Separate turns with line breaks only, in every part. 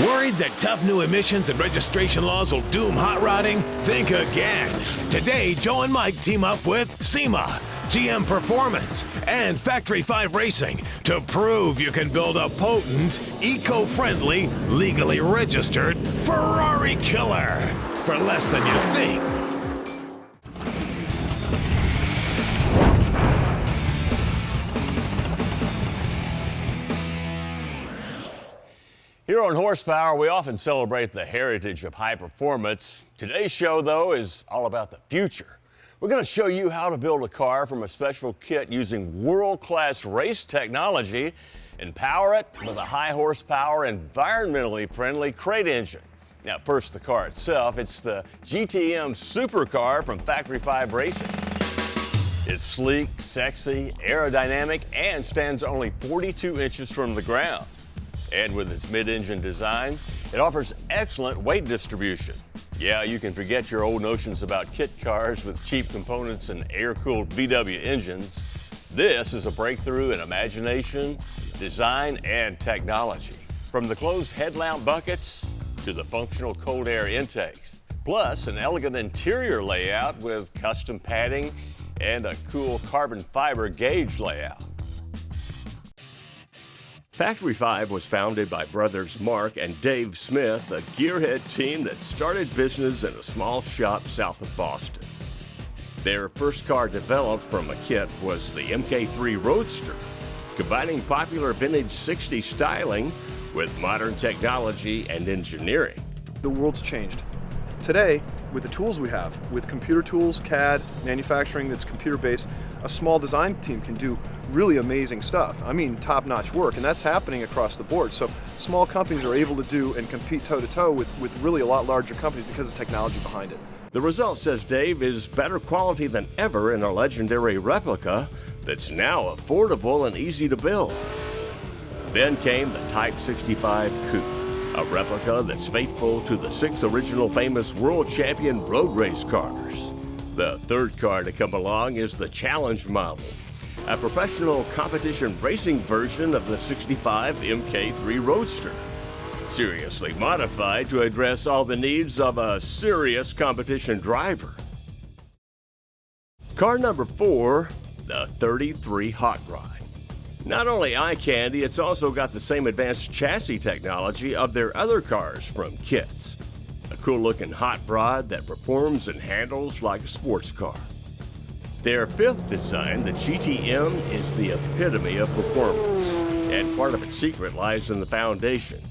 Worried that tough new emissions and registration laws will doom hot rodding? Think again. Today, Joe and Mike team up with SEMA, GM Performance, and Factory 5 Racing to prove you can build a potent, eco-friendly, legally registered Ferrari killer for less than you think.
Here on Horsepower, we often celebrate the heritage of high performance. Today's show, though, is all about the future. We're going to show you how to build a car from a special kit using world-class race technology and power it with a high horsepower, environmentally friendly crate engine. Now, first, the car itself. It's the GTM Supercar from Factory 5 Racing. It's sleek, sexy, aerodynamic, and stands only 42 inches from the ground. And with its mid-engine design, it offers excellent weight distribution. Yeah, you can forget your old notions about kit cars with cheap components and air-cooled VW engines. This is a breakthrough in imagination, design, and technology. From the closed headlamp buckets to the functional cold air intakes, plus an elegant interior layout with custom padding and a cool carbon fiber gauge layout. Factory 5 was founded by brothers Mark and Dave Smith, a gearhead team that started business in a small shop south of Boston. Their first car developed from a kit was the MK3 Roadster, combining popular vintage 60s styling with modern technology and engineering.
The world's changed. Today, with the tools we have, with computer tools, CAD, manufacturing that's computer-based, a small design team can do really amazing stuff. I mean, top-notch work, and that's happening across the board. So small companies are able to do and compete toe-to-toe with really a lot larger companies because of technology behind it.
The result, says Dave, is better quality than ever in a legendary replica that's now affordable and easy to build. Then came the Type 65 Coupe, a replica that's faithful to the 6 original famous world champion road race cars. The third car to come along is the Challenge model, a professional competition racing version of the 65 MK3 Roadster, seriously modified to address all the needs of a serious competition driver. Car number 4, the 33 Hot Rod. Not only eye candy, it's also got the same advanced chassis technology of their other cars from kits. A cool-looking hot rod that performs and handles like a sports car. Their fifth design, the GTM, is the epitome of performance, and part of its secret lies in the foundation.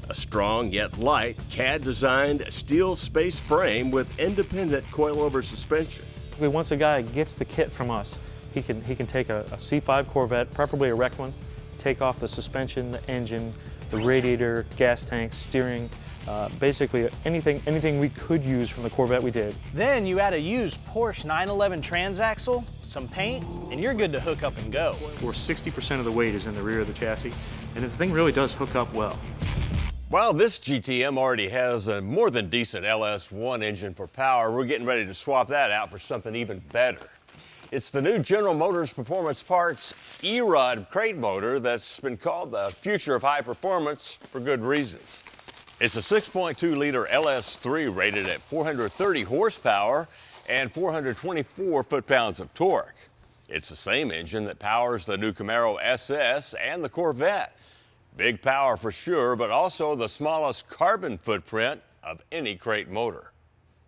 A strong yet light CAD-designed steel space frame with independent coilover suspension.
Once a guy gets the kit from us, he can take a C5 Corvette, preferably a wrecked one, take off the suspension, the engine, the radiator, gas tanks, steering, basically anything we could use from the Corvette we did.
Then you add a used Porsche 911 transaxle, some paint, and you're good to hook up and go.
Where 60% of the weight is in the rear of the chassis, and the thing really does hook up well.
While this GTM already has a more than decent LS1 engine for power, we're getting ready to swap that out for something even better. It's the new General Motors Performance Parts E-Rod crate motor that's been called the future of high performance for good reasons. It's a 6.2-liter LS3 rated at 430 horsepower and 424 foot-pounds of torque. It's the same engine that powers the new Camaro SS and the Corvette. Big power for sure, but also the smallest carbon footprint of any crate motor.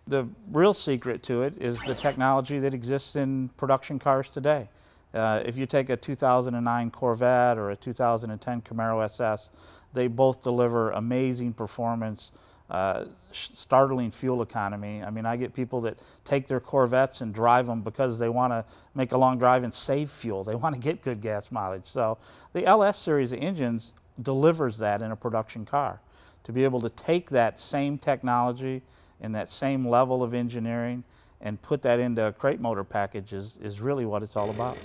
The real secret to it is the technology that exists in production cars today. If you take a 2009 Corvette or a 2010 Camaro SS, they both deliver amazing performance, startling fuel economy. I mean, I get people that take their Corvettes and drive them because they want to make a long drive and save fuel. They want to get good gas mileage. So the LS series of engines delivers that in a production car. To be able to take that same technology and that same level of engineering and put that into a crate motor package is really what it's all about.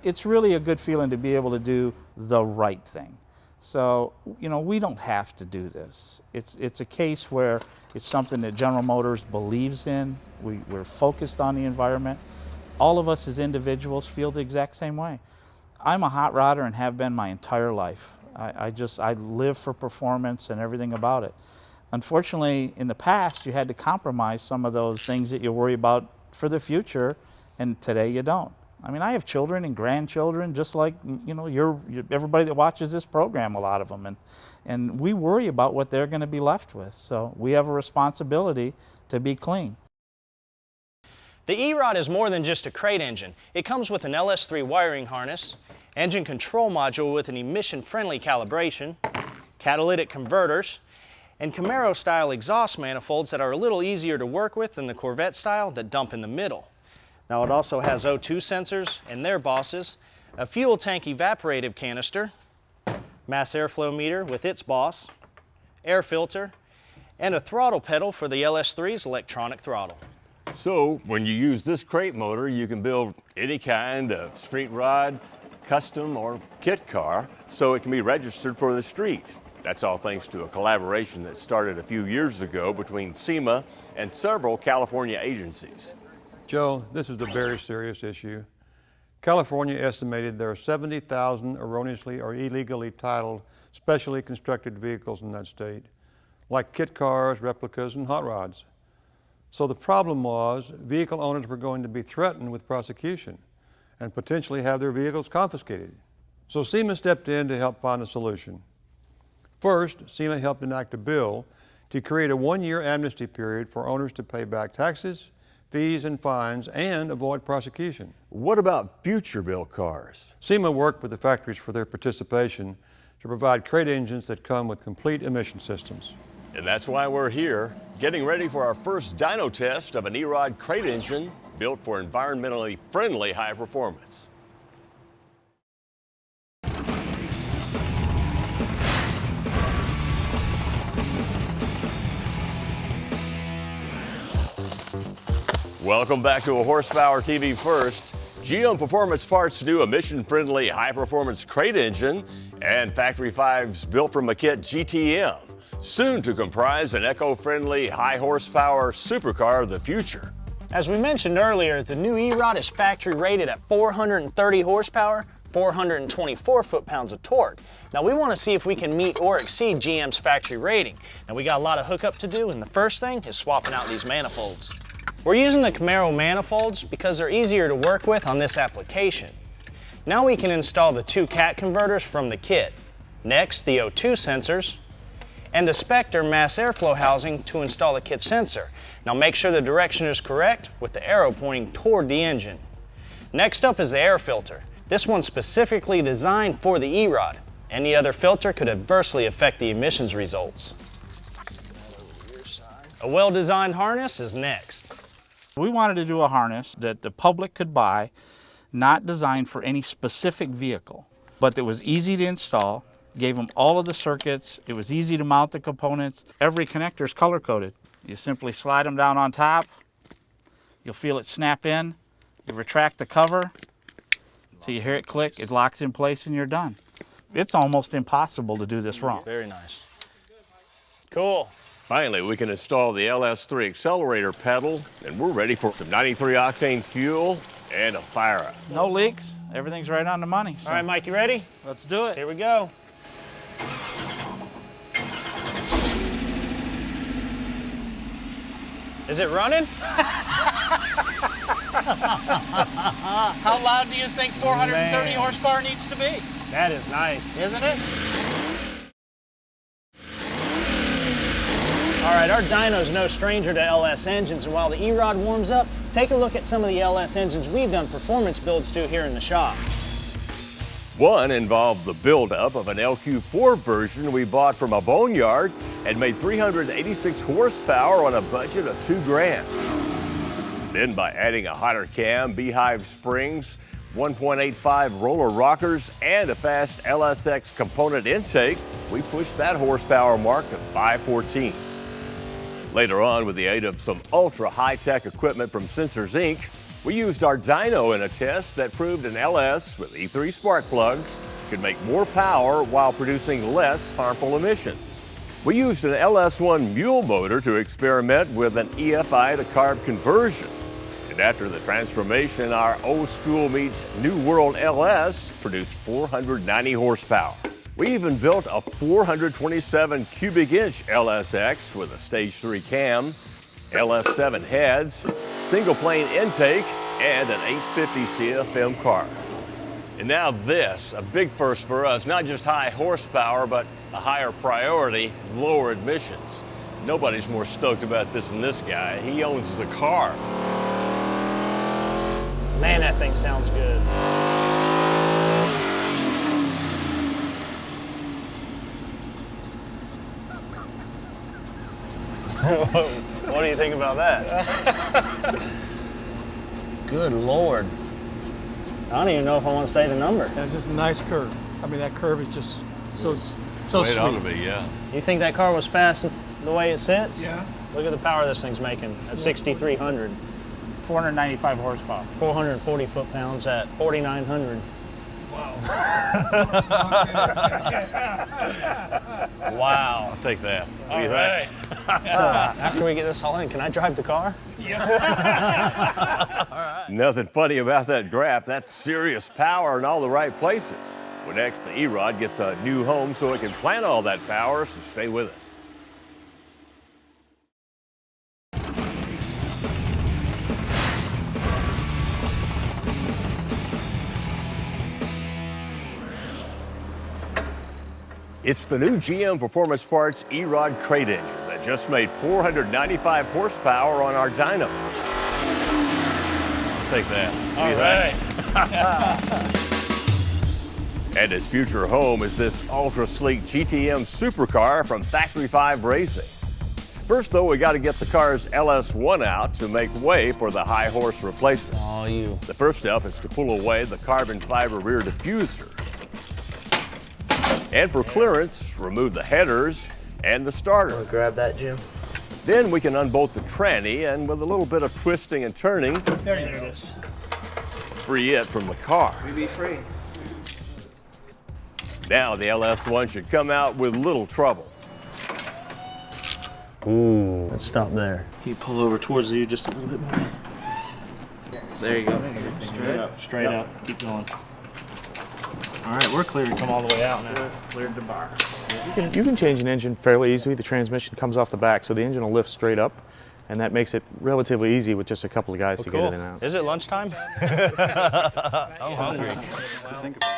It's really a good feeling to be able to do the right thing. So, you know, we don't have to do this. It's a case where it's something that General Motors believes in. We're focused on the environment. All of us as individuals feel the exact same way. I'm a hot rodder and have been my entire life. I live for performance and everything about it. Unfortunately, in the past, you had to compromise some of those things that you worry about for the future, and today you don't. I mean, I have children and grandchildren, just like, you know, everybody that watches this program, a lot of them, and we worry about what they're going to be left with. So we have a responsibility to be clean.
The E-Rod is more than just a crate engine. It comes with an LS3 wiring harness, engine control module with an emission-friendly calibration, catalytic converters, and Camaro-style exhaust manifolds that are a little easier to work with than the Corvette style that dump in the middle. Now it also has O2 sensors and their bosses, a fuel tank evaporative canister, mass airflow meter with its boss, air filter, and a throttle pedal for the LS3's electronic throttle.
So when you use this crate motor, you can build any kind of street rod, custom or kit car, so it can be registered for the street. That's all thanks to a collaboration that started a few years ago between SEMA and several California agencies.
Joe, this is a very serious issue. California estimated there are 70,000 erroneously or illegally titled, specially constructed vehicles in that state, like kit cars, replicas, and hot rods. So the problem was vehicle owners were going to be threatened with prosecution and potentially have their vehicles confiscated. So SEMA stepped in to help find a solution. First, SEMA helped enact a bill to create a one-year amnesty period for owners to pay back taxes, fees, and fines, and avoid prosecution.
What about future built cars?
SEMA worked with the factories for their participation to provide crate engines that come with complete emission systems.
And that's why we're here, getting ready for our first dyno test of an E-Rod crate engine built for environmentally friendly high performance. Welcome back to A Horsepower TV First. GM Performance Parts' new emission-friendly high-performance crate engine and Factory 5's built from a kit GTM, soon to comprise an eco-friendly high-horsepower supercar of the future.
As we mentioned earlier, the new E-Rod is factory rated at 430 horsepower, 424 foot-pounds of torque. Now we want to see if we can meet or exceed GM's factory rating. Now we got a lot of hookup to do, and the first thing is swapping out these manifolds. We're using the Camaro manifolds because they're easier to work with on this application. Now we can install the two cat converters from the kit. Next, the O2 sensors, and the Spectre mass airflow housing to install the kit sensor. Now make sure the direction is correct with the arrow pointing toward the engine. Next up is the air filter. This one's specifically designed for the E-Rod. Any other filter could adversely affect the emissions results. A well-designed harness is next.
We wanted to do a harness that the public could buy, not designed for any specific vehicle, but that was easy to install, gave them all of the circuits, it was easy to mount the components. Every connector is color-coded. You simply slide them down on top, you'll feel it snap in, you retract the cover, till you hear it click, it locks in place and you're done. It's almost impossible to do this wrong.
Very nice. Cool.
Finally, we can install the LS3 accelerator pedal, and we're ready for some 93 octane fuel and a fire up.
No leaks, everything's right on the money. So
All right, Mike, you ready?
let's do it.
Here we go. Is it running?
How loud do you think 430
Man.
horsepower needs to be?
That is nice.
Isn't it?
All right, our dyno's no stranger to LS engines, and while the E-Rod warms up, take a look at some of the LS engines we've done performance builds to here in the shop.
One involved the buildup of an LQ4 version we bought from a boneyard and made 386 horsepower on a budget of $2,000. Then by adding a hotter cam, beehive springs, 1.85 roller rockers, and a fast LSX component intake, we pushed that horsepower mark to 514. Later on, with the aid of some ultra high-tech equipment from Sensors Inc., we used our dyno in a test that proved an LS with E3 spark plugs could make more power while producing less harmful emissions. We used an LS1 mule motor to experiment with an EFI to carb conversion. And after the transformation, our old school meets new world LS produced 490 horsepower. We even built a 427 cubic inch LSX with a stage 3 cam, LS7 heads, single plane intake, and an 850 CFM car. And now this, a big first for us, not just high horsepower, but a higher priority, lower emissions. Nobody's more stoked about this than this guy. He owns the car.
Man, that thing sounds good. What do you think about that? Good Lord. I don't even know if I want to say the number.
And it's just a nice curve. I mean, that curve is just so
Way it ought to
sweet.
be, yeah.
You think that car was fast the way it sits?
Yeah.
Look at the power this thing's making at 6,300.
495 horsepower.
440 foot-pounds at 4,900. Wow.
I'll take that. What do you think?
After we get this all in, can I drive the car?
Nothing funny about that graph. That's serious power in all the right places. Well, next, the E-Rod gets a new home so it can plant all that power, so stay with us. It's the new GM Performance Parts E-Rod crate engine that just made 495 horsepower on our Dyno. I'll take that. All right. And its future home is this ultra-sleek GTM Supercar from Factory 5 Racing. First, though, we got to get the car's LS1 out to make way for the high horse replacement.
Oh, you.
The first step is to pull away the carbon fiber rear diffuser. And for clearance, remove the headers and the starter.
Grab that, Jim.
Then we can unbolt the tranny, and with a little bit of twisting and turning,
There it is.
free it from the car.
We be free.
Now the LS1 should come out with little trouble.
Ooh, let's stop there.
If you pull over towards you just a little bit more. There you go. Straight up. Keep going. All right, we're clear to come all the way out now. Cleared the bar. You can change an engine fairly easily. The transmission comes off the back, so the engine will lift straight up, and that makes it relatively easy with just a couple of guys to get in and out.
Is it lunchtime? I'm hungry.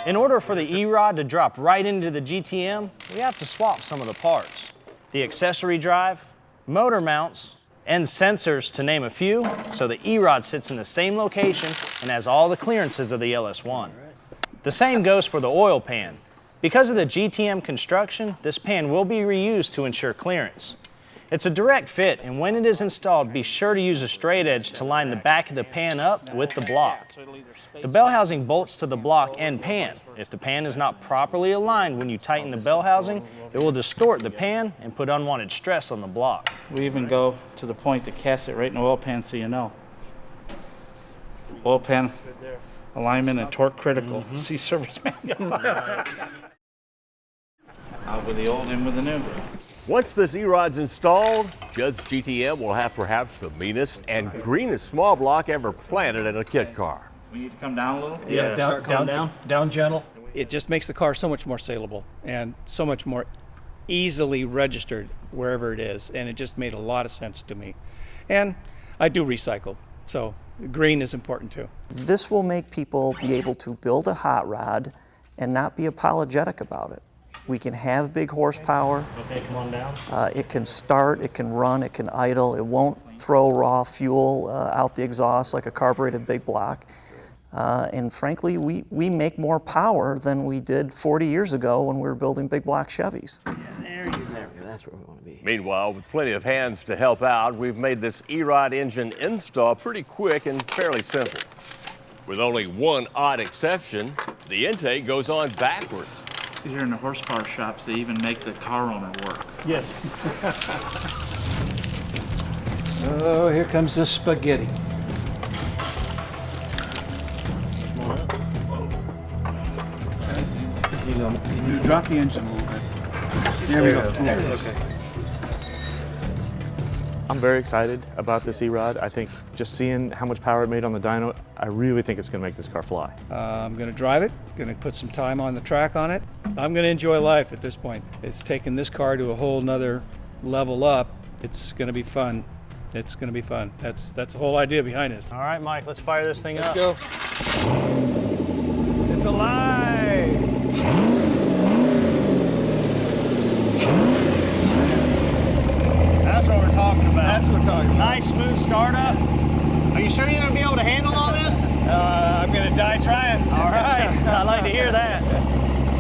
In order for the E-Rod to drop right into the GTM, we have to swap some of the parts. The accessory drive, motor mounts, and sensors, to name a few, so the E-Rod sits in the same location and has all the clearances of the LS1. The same goes for the oil pan. Because of the GTM construction, this pan will be reused to ensure clearance. It's a direct fit, and when it is installed, be sure to use a straight edge to line the back of the pan up with the block. The bell housing bolts to the block and pan. If the pan is not properly aligned when you tighten the bell housing, it will distort the pan and put unwanted stress on the block.
We even go to the point to cast it right in the oil pan so you know. Oil pan alignment and torque critical. See service manual. Out with the old, in with the new.
Once this E-Rod's installed, Judd's GTM will have perhaps the meanest and greenest small block ever planted in a kit car.
We need to come down a little?
Yeah, down gentle.
It just makes the car so much more saleable and so much more easily registered wherever it is, and it just made a lot of sense to me. And I do recycle, so green is important too.
This will make people be able to build a hot rod and not be apologetic about it. We can have big horsepower.
Okay, come on down.
It can start, it can run, it can idle. It won't throw raw fuel out the exhaust like a carbureted big block. And frankly, we make more power than we did 40 years ago when we were building big block Chevys.
There you go. That's where we want to be.
Meanwhile, with plenty of hands to help out, we've made this E-Rod engine install pretty quick and fairly simple. With only one odd exception, the intake goes on backwards.
See, here in the horsepower shops, they even make the car owner work.
Yes. Oh, here comes the spaghetti. You drop the engine a little bit. There we go. There it is.
I'm very excited about this E-Rod. I think just seeing how much power it made on the dyno, I really think it's going to make this car fly.
I'm going to drive it, going to put some time on the track on it. I'm going to enjoy life at this point. It's taken this car to a whole nother level up. It's going to be fun. It's going to be fun. That's the whole idea behind this.
All right, Mike, let's fire this thing up.
Let's go. It's alive!
That's what we're talking about.
That's what we're talking about.
Nice, smooth startup. Are you sure you're going to be able to handle all this?
I'm going to die trying.
All right, I'd like to hear that.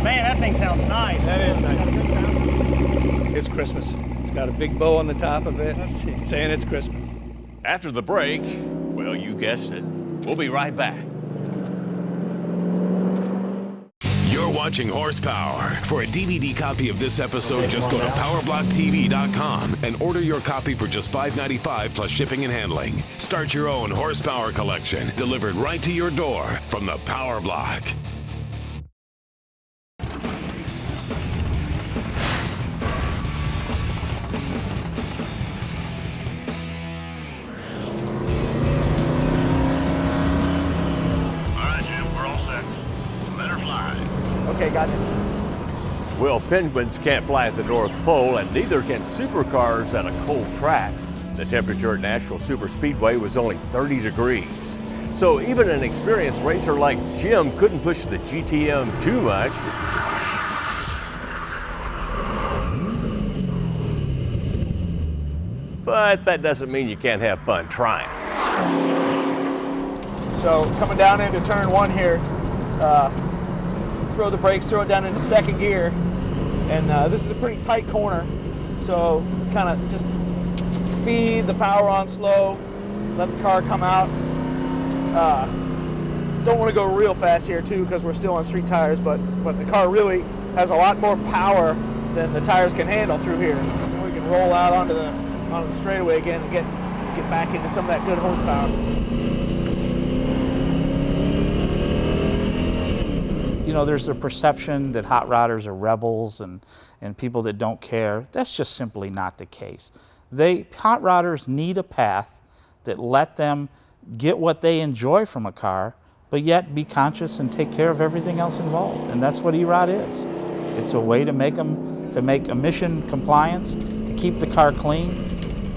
Man, that thing sounds nice.
That is nice. It's Christmas. It's got a big bow on the top of it. It's saying it's Christmas.
After the break, well, you guessed it. We'll be right back.
You're watching Horsepower. For a DVD copy of this episode, just go to PowerBlockTV.com and order your copy for just $5.95 plus shipping and handling. Start your own Horsepower collection, delivered right to your door from the Power Block.
Okay, gotcha.
Well, penguins can't fly at the North Pole, and neither can supercars at a cold track. The temperature at Nashville Superspeedway was only 30 degrees. So even an experienced racer like Jim couldn't push the GTM too much. But that doesn't mean you can't have fun trying.
So coming down into turn one here, throw the brakes, throw it down into second gear, and this is a pretty tight corner, so kind of just feed the power on slow, let the car come out. Don't want to go real fast here too because we're still on street tires, but the car really has a lot more power than the tires can handle through here. And we can roll out onto the straightaway again and get back into some of that good horsepower.
You know, there's a perception that hot rodders are rebels and people that don't care. That's just simply not the case. Hot rodders need a path that let them get what they enjoy from a car, but yet be conscious and take care of everything else involved. And that's what E-Rod is. It's a way to make emission compliance, to keep the car clean,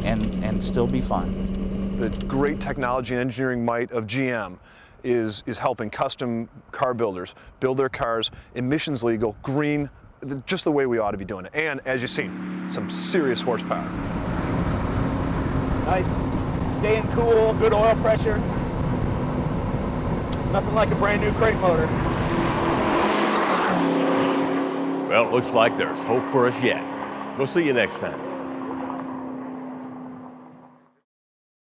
and still be fun.
The great technology and engineering might of GM is helping custom car builders build their cars emissions legal, green, just the way we ought to be doing it. And as you've seen, some serious horsepower.
Nice, staying cool, good oil pressure. Nothing like a brand new crate motor.
Well, it looks like there's hope for us yet. We'll see you next time.